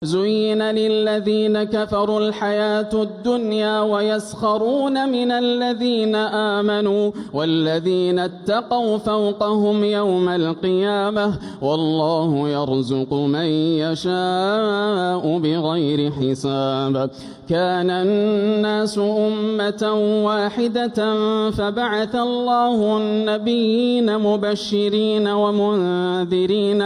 زين للذين كفروا الحياة الدنيا ويسخرون من الذين آمنوا والذين اتقوا فوقهم يوم القيامة والله يرزق من يشاء بغير حساب. كان الناس أمة واحدة فبعث الله النبيين مبشرين ومنذرين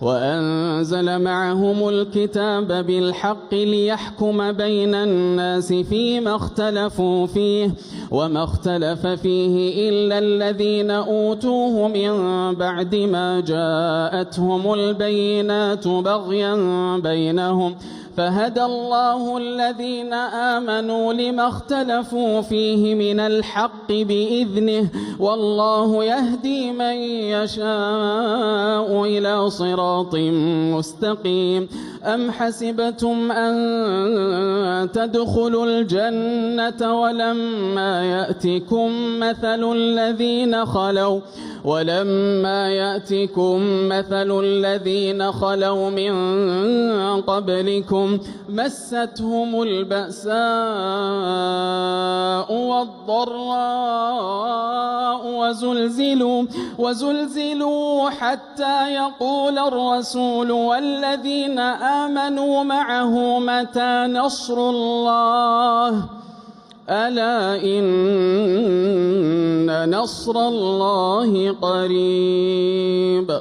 وأنزل معهم الكتاب بالحق ليحكم بين الناس فيما اختلفوا فيه وما اختلف فيه إلا الذين أوتوه من بعد ما جاءتهم البينات بغيا بينهم فهدى الله الذين آمنوا لما اختلفوا فيه من الحق بإذنه والله يهدي من يشاء إلى صراط مستقيم. أم حسبتم أن تدخلوا الجنة ولما يأتكم مثل الذين خلوا من قبلكم مستهم البأساء والضراء وزلزلوا حتى يقول الرسول والذين آمنوا معه متى نصر الله ألا إن نصر الله قريب.